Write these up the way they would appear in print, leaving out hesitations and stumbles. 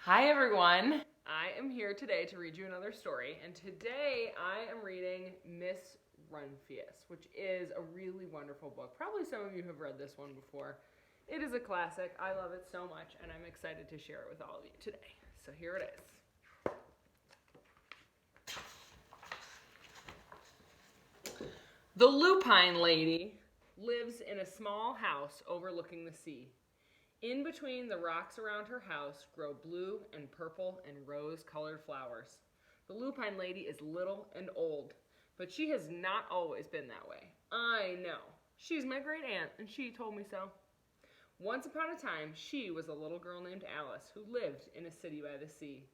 Hi everyone! I am here today to read you another story, and today I am reading Miss Rumphius, which is a really wonderful book. Probably some of you have read this one before. It is a classic. I love it so much, and I'm excited to share it with all of you today. So here it is. The Lupine Lady lives in a small house overlooking the sea. In between the rocks around her house grow blue and purple and rose-colored flowers. The Lupine Lady is little and old, but she has not always been that way. I know. She's my great aunt, and she told me so. Once upon a time, she was a little girl named Alice who lived in a city by the sea.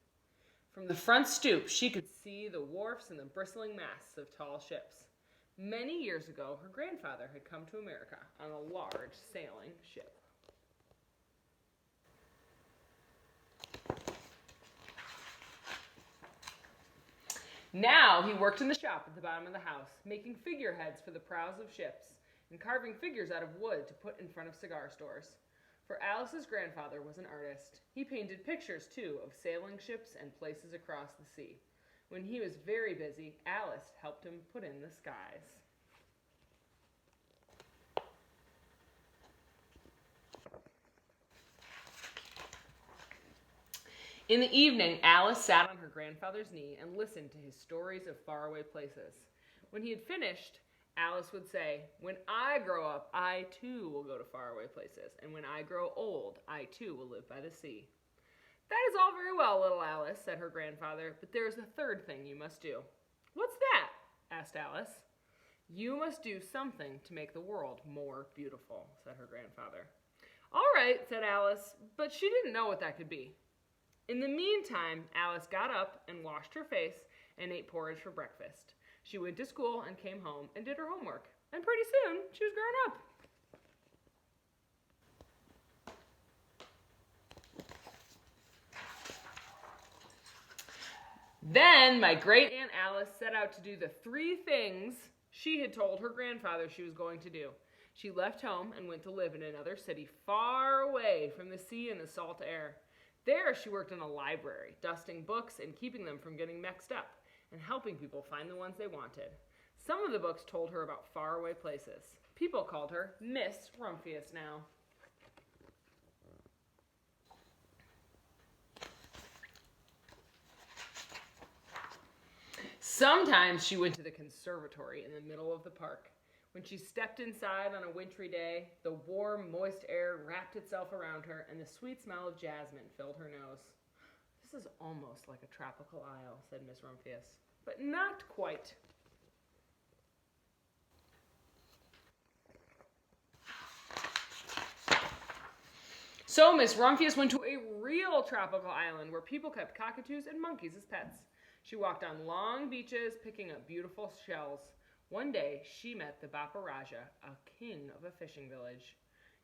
From the front stoop, she could see the wharfs and the bristling masts of tall ships. Many years ago, her grandfather had come to America on a large sailing ship. Now he worked in the shop at the bottom of the house, making figureheads for the prows of ships and carving figures out of wood to put in front of cigar stores. For Alice's grandfather was an artist. He painted pictures, too, of sailing ships and places across the sea. When he was very busy, Alice helped him put in the skies. In the evening, Alice sat on her grandfather's knee and listened to his stories of faraway places. When he had finished, Alice would say, "When I grow up, I too will go to faraway places, and when I grow old, I too will live by the sea." "That is all very well, little Alice," said her grandfather, "but there is a third thing you must do." "What's that?" asked Alice. "You must do something to make the world more beautiful," said her grandfather. "All right," said Alice, but she didn't know what that could be. In the meantime, Alice got up and washed her face and ate porridge for breakfast. She went to school and came home and did her homework. And pretty soon, she was grown up. Then my great Aunt Alice set out to do the 3 things she had told her grandfather she was going to do. She left home and went to live in another city far away from the sea and the salt air. There, she worked in a library, dusting books and keeping them from getting mixed up, and helping people find the ones they wanted. Some of the books told her about faraway places. People called her Miss Rumphius now. Sometimes she went to the conservatory in the middle of the park. When she stepped inside on a wintry day, the warm, moist air wrapped itself around her, and the sweet smell of jasmine filled her nose. "This is almost like a tropical isle," said Miss Rumphius, "but not quite." So Miss Rumphius went to a real tropical island where people kept cockatoos and monkeys as pets. She walked on long beaches, picking up beautiful shells. One day, she met the Baparaja, a king of a fishing village.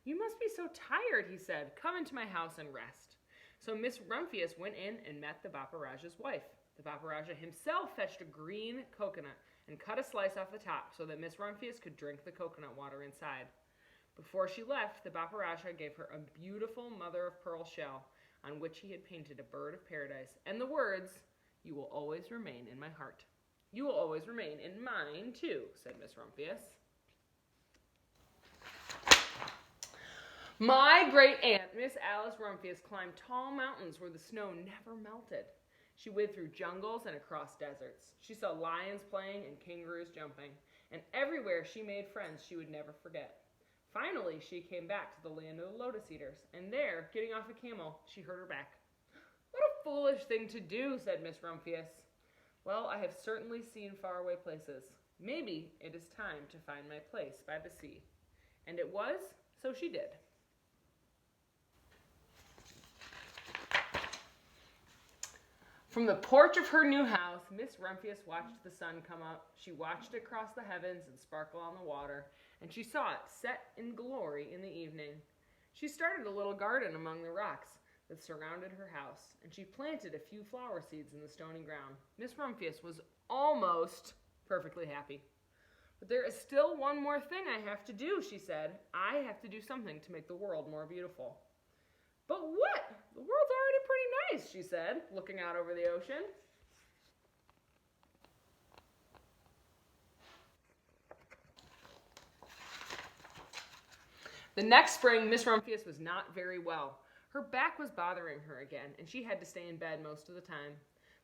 "You must be so tired," he said. "Come into my house and rest." So Miss Rumphius went in and met the Baparaja's wife. The Baparaja himself fetched a green coconut and cut a slice off the top so that Miss Rumphius could drink the coconut water inside. Before she left, the Baparaja gave her a beautiful mother-of-pearl shell on which he had painted a bird of paradise and the words, "You will always remain in my heart." "You will always remain in mine, too," said Miss Rumphius. My great aunt, Miss Alice Rumphius, climbed tall mountains where the snow never melted. She went through jungles and across deserts. She saw lions playing and kangaroos jumping, and everywhere she made friends she would never forget. Finally, she came back to the land of the lotus eaters, and there, getting off a camel, she hurt her back. "What a foolish thing to do," said Miss Rumphius. "Well, I have certainly seen faraway places. Maybe it is time to find my place by the sea." And it was, so she did. From the porch of her new house, Miss Rumphius watched the sun come up. She watched it cross the heavens and sparkle on the water, and she saw it set in glory in the evening. She started a little garden among the rocks that surrounded her house, and she planted a few flower seeds in the stony ground. Miss Rumphius was almost perfectly happy. "But there is still one more thing I have to do," she said. "I have to do something to make the world more beautiful." "But what? The world's already pretty nice," she said, looking out over the ocean. The next spring, Miss Rumphius was not very well. Her back was bothering her again, and she had to stay in bed most of the time.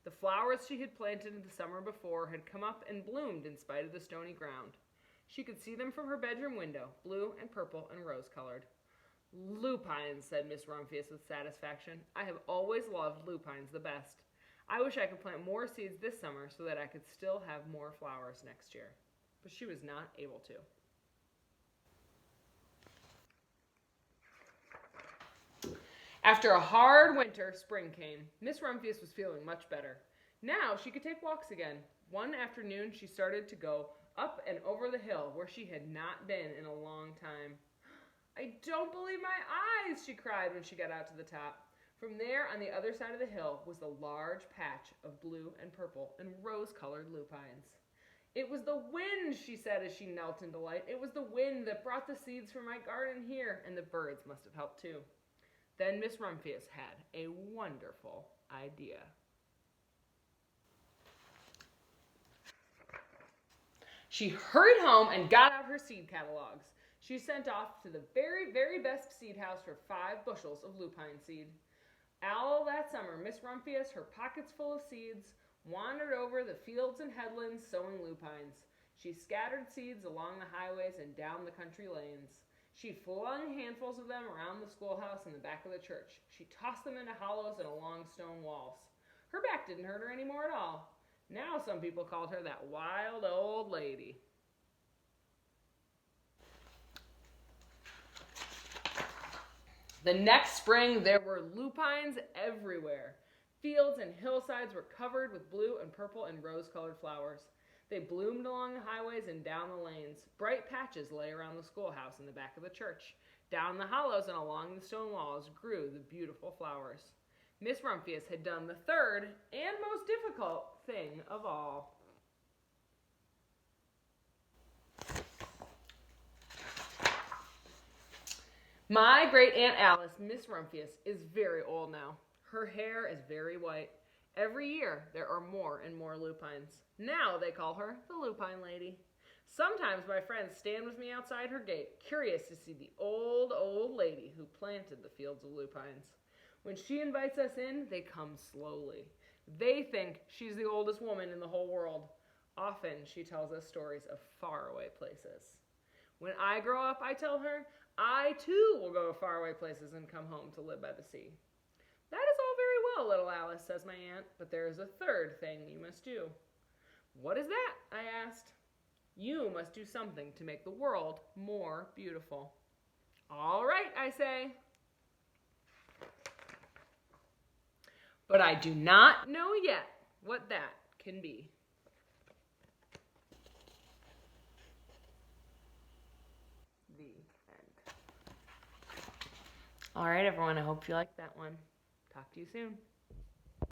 The flowers she had planted the summer before had come up and bloomed in spite of the stony ground. She could see them from her bedroom window, blue and purple and rose-colored. Lupines, said Miss Rumphius with satisfaction. I have always loved lupines the best. I wish I could plant more seeds this summer so that I could still have more flowers next year. But she was not able to. After a hard winter, spring came. Miss Rumphius was feeling much better. Now she could take walks again. One afternoon, she started to go up and over the hill where she had not been in a long time. I don't believe my eyes, she cried when she got out to the top. From there, on the other side of the hill, was the large patch of blue and purple and rose-colored lupines. It was the wind, she said as she knelt in delight. It was the wind that brought the seeds from my garden here, and the birds must have helped too. Then Miss Rumphius had a wonderful idea. She hurried home and got out her seed catalogs. She sent off to the very, very best seed house for 5 bushels of lupine seed. All that summer, Miss Rumphius, her pockets full of seeds, wandered over the fields and headlands sowing lupines. She scattered seeds along the highways and down the country lanes. She flung handfuls of them around the schoolhouse and the back of the church. She tossed them into hollows and along stone walls. Her back didn't hurt her anymore at all. Now some people called her that wild old lady. The next spring, there were lupines everywhere. Fields and hillsides were covered with blue and purple and rose-colored flowers. They bloomed along the highways and down the lanes. Bright patches lay around the schoolhouse and the back of the church. Down the hollows and along the stone walls grew the beautiful flowers. Miss Rumphius had done the third and most difficult thing of all. My great-aunt Alice, Miss Rumphius, is very old now. Her hair is very white. Every year, there are more and more lupines. Now they call her the Lupine Lady. Sometimes my friends stand with me outside her gate, curious to see the old, old lady who planted the fields of lupines. When she invites us in, they come slowly. They think she's the oldest woman in the whole world. Often, she tells us stories of faraway places. When I grow up, I tell her, I too will go to faraway places and come home to live by the sea. That is all very well, little Alice, says my aunt, but there is a third thing you must do. What is that? I asked. You must do something to make the world more beautiful. All right, I say. But I do not know yet what that can be. The end. All right, everyone, I hope you liked that one. Talk to you soon.